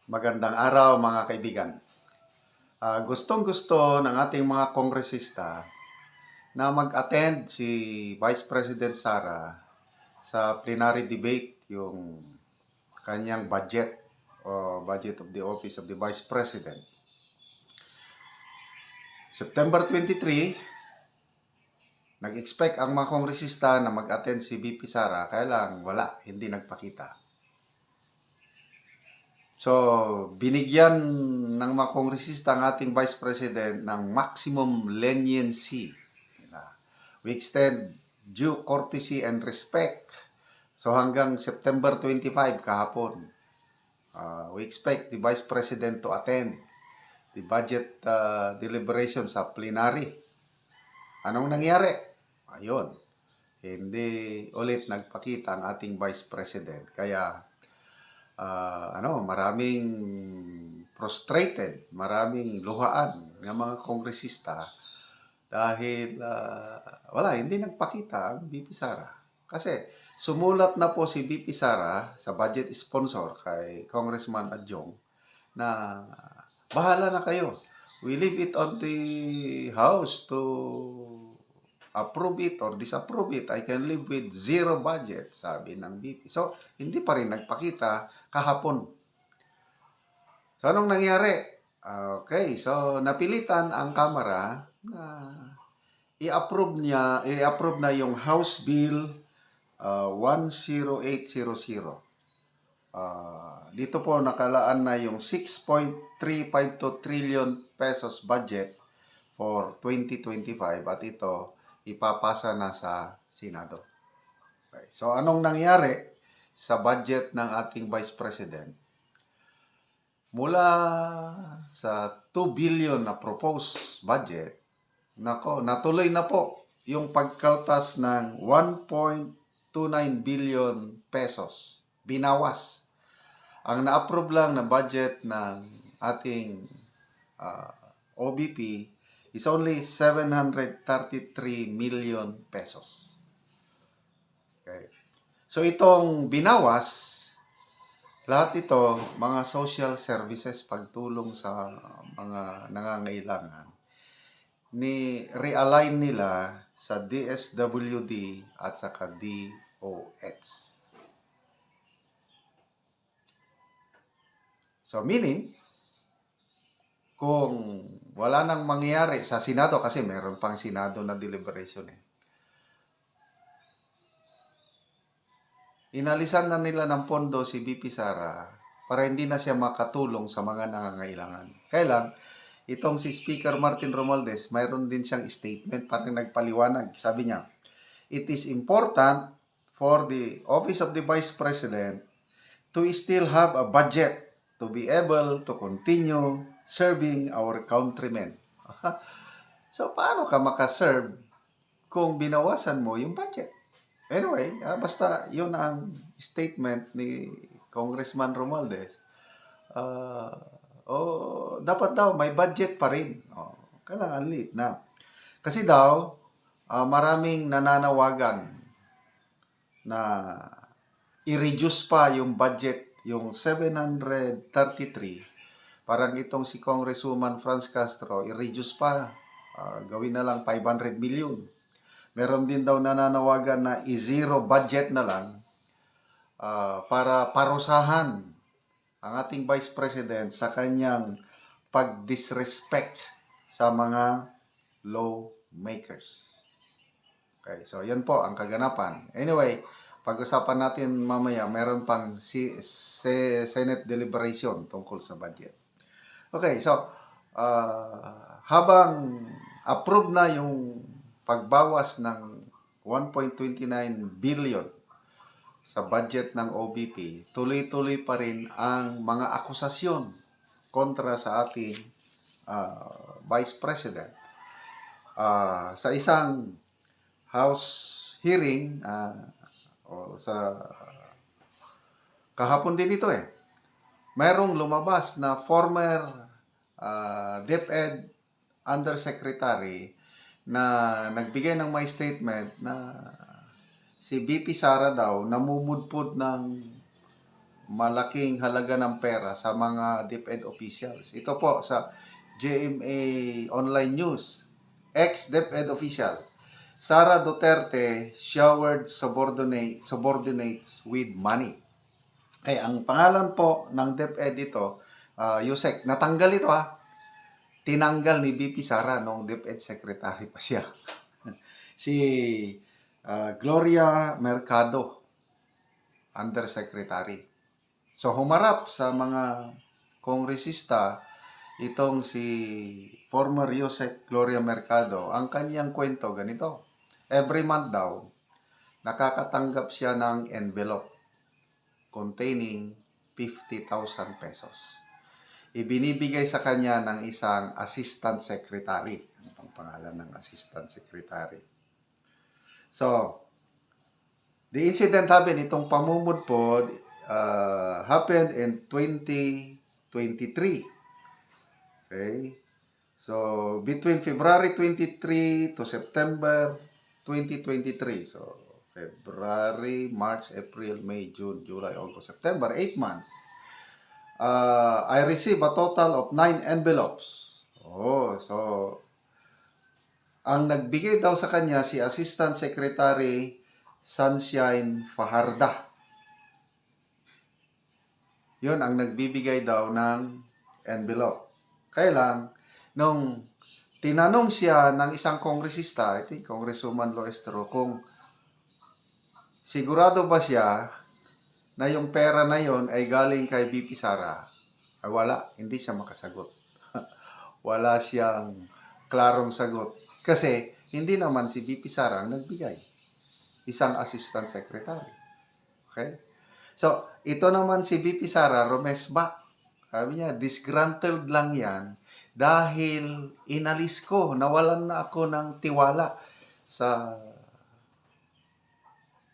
Magandang araw mga kaibigan. Gustong-gusto ng ating mga kongresista na mag-attend si Vice President Sara sa plenary debate, yung kanyang budget o budget of the Office of the Vice President. September 23, nag-expect ang mga kongresista na mag-attend si VP Sara, kaya lang wala, hindi nagpakita. So, binigyan ng mga kongresista ang ating Vice President ng maximum leniency. We extend due courtesy and respect. So, hanggang September 25, kahapon, we expect the Vice President to attend the budget deliberation sa plenary. Anong nangyari? Ayun, hindi ulit nagpakita ang ating Vice President. Kaya, maraming frustrated, maraming luhaan ng mga kongresista dahil hindi nagpakita ang VP Sara. Kasi sumulat na po si VP Sara sa budget sponsor kay Congressman Adjong na bahala na kayo. We leave it on the House to approve it or disapprove it. I can live with zero budget, sabi ng VP. So, hindi pa rin nagpakita kahapon. So, anong nangyari? Okay, so napilitan ang Kamara na i-approve na yung House Bill 10800. Dito po nakalaan na yung 6.352 trillion pesos budget for 2025 at ito ipapasa na sa Senado. Okay. So anong nangyari sa budget ng ating Vice President? Mula sa 2 billion na proposed budget, natuloy na po yung pagkaltas ng 1.29 billion pesos. Binawas. Ang na-approve lang na budget ng ating OBP is only 733 million pesos. Okay. So itong binawas, lahat ito, mga social services, pagtulong sa mga nangangailangan, realign nila sa DSWD at saka DOH. So meaning, kung wala nang mangyari sa Senado, kasi meron pang Senado na deliberation inalisan na nila ng pondo si VP Sara para hindi na siya makatulong sa mga nangangailangan. Kaya lang, itong si Speaker Martin Romualdez, mayroon din siyang statement, parang nagpaliwanag. Sabi niya, it is important for the Office of the Vice President to still have a budget to be able to continue serving our countrymen. So, paano ka makaserve kung binawasan mo yung budget? Anyway, basta yun ang statement ni Congressman Romualdez. Dapat daw may budget pa rin. Kailangan late na. Kasi daw, maraming nananawagan na i-reduce pa yung budget, yung 733. Parang itong si Congresswoman Franz Castro, i-reduce pa. Gawin na lang 500 million. Meron din daw nananawagan na i-zero budget na lang para parusahan ang ating Vice President sa kanyang pag-disrespect sa mga lawmakers. Okay, so yan po ang kaganapan. Anyway, pag-usapan natin mamaya, meron pang Senate deliberation tungkol sa budget. Okay, so habang approve na yung pagbawas ng 1.29 billion sa budget ng OBP, tuloy-tuloy pa rin ang mga akusasyon kontra sa ating Vice President. Sa isang House hearing, sa kahapon din ito mayroong lumabas na former DepEd Undersecretary na nagbigay ng may statement na si VP Sara daw namumudpod ng malaking halaga ng pera sa mga DepEd officials. Ito po sa GMA Online News, ex-DepEd official, Sara Duterte showered subordinates with money. Ay, ang pangalan po ng DepEd ito, Yusek, natanggal ito tinanggal ni VP Sara nung DepEd Secretary pa siya. Si Gloria Mercado, Undersecretary. So, humarap sa mga kongresista itong si former Yusek Gloria Mercado. Ang kanyang kwento ganito. Every month daw, nakakatanggap siya ng envelope containing 50,000 pesos. Ibinibigay sa kanya ng isang assistant secretary. Ano pang pangalan ng assistant secretary? So, the incident happened, itong pamumudpod happened in 2023. Okay? So, between February 23 to September 2023. So, February, March, April, May, June, July, August, September, 8 months. I received a total of 9 envelopes. Oh, so, ang nagbigay daw sa kanya si Assistant Secretary Sunshine Fajarda. Yun ang nagbibigay daw ng envelope. Kailan, nung tinanong siya ng isang kongresista, I think Congresswoman Loestro, kung sigurado ba siya na yung pera na yon ay galing kay VP Sara, ay wala, hindi siya makasagot. Wala siyang klarong sagot. Kasi hindi naman si VP Sara ang nagbigay. Isang assistant secretary. Okay? So, ito naman si VP Sara Romesba. Sabi niya, disgruntled lang yan dahil inalis ko, nawalan na ako ng tiwala sa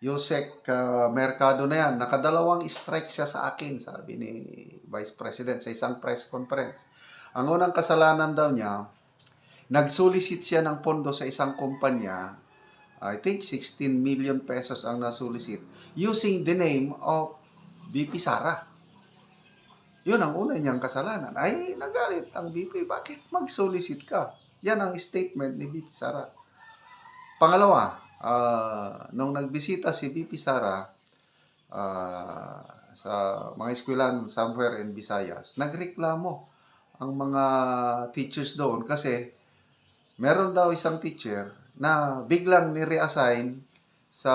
Yusek Mercado na yan. Nakadalawang strike siya sa akin, sabi ni Vice President sa isang press conference. Ang unang kasalanan daw niya, nagsolicit siya ng pondo sa isang kumpanya, I think 16 million pesos ang nasulicit, using the name of VP Sara. Yun ang una niyang kasalanan. Ay, nagalit ang VP. Bakit mag-solicit ka? Yan ang statement ni VP Sara. Pangalawa, nung nagbisita si VP Sara sa mga eskwelahan somewhere in Visayas, nagreklamo ang mga teachers doon kasi meron daw isang teacher na biglang ni-reassign sa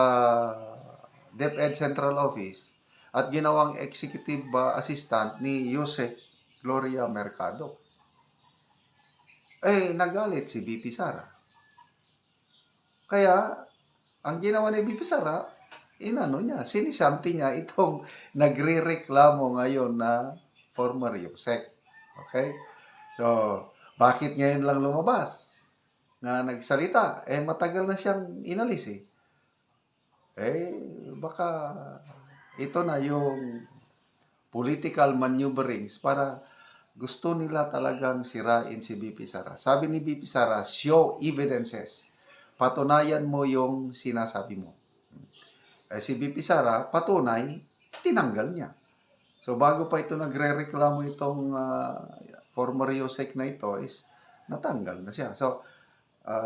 DepEd Central Office at ginawang executive assistant ni Yusek Gloria Mercado. Eh, nagalit si VP Sara. Kaya, ang ginawa ni VP Sara, sinisanti niya itong nagre-reklamo ngayon na former Yusek. Okay? So, bakit ngayon lang lumabas na nagsalita? Eh, matagal na siyang inalis eh. Baka ito na yung political maneuverings para gusto nila talagang sirain si VP Sara. Sabi ni VP Sara, show evidences. Patunayan mo yung sinasabi mo. Si VP Sara, patunay, tinanggal niya. So, bago pa ito nagre-reklamo itong former Yusek na ito, is natanggal na siya. So,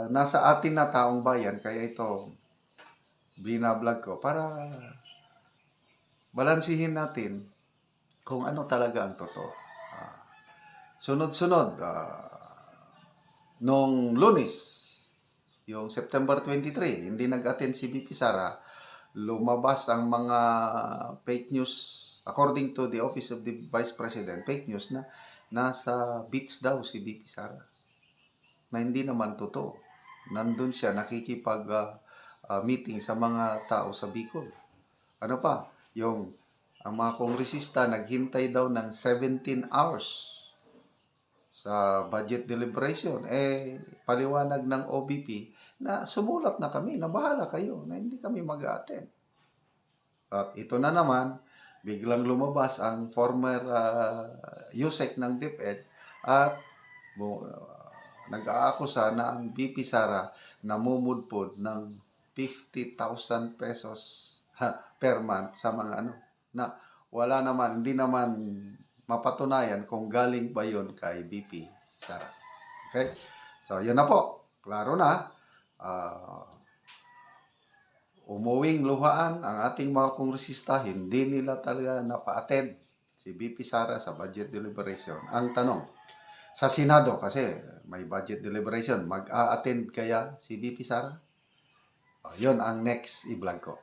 nasa atin na taong bayan, kaya ito binablog ko para balansihin natin kung ano talaga ang totoo. Sunod-sunod, nung Lunes, yung September 23, hindi nag-attend si VP Sara, lumabas ang mga fake news, according to the Office of the Vice President, fake news na nasa beach daw si VP Sara. Na hindi naman totoo. Nandun siya, nakikipag-meeting sa mga tao sa Bicol. Ano pa? Ang mga kongresista naghintay daw ng 17 hours sa budget deliberation. Paliwanag ng OBP na sumulat na kami, na bahala kayo, na hindi kami mag-attend. At ito na naman, biglang lumabas ang former Yusek ng DepEd at nag-aakusa na ang VP Sara namumudpod ng 50,000 pesos per month sa mga na wala naman, hindi naman mapatunayan kung galing ba yun kay BP Sara. Okay? So, yun na po. Klaro na. Umuwing luhaan ang ating mga kongresista, hindi nila talaga napa-attend si BP Sara sa budget deliberation. Ang tanong, sa Senado, kasi may budget deliberation, mag-a-attend kaya si BP Sara? Yun ang next i-vlog ko.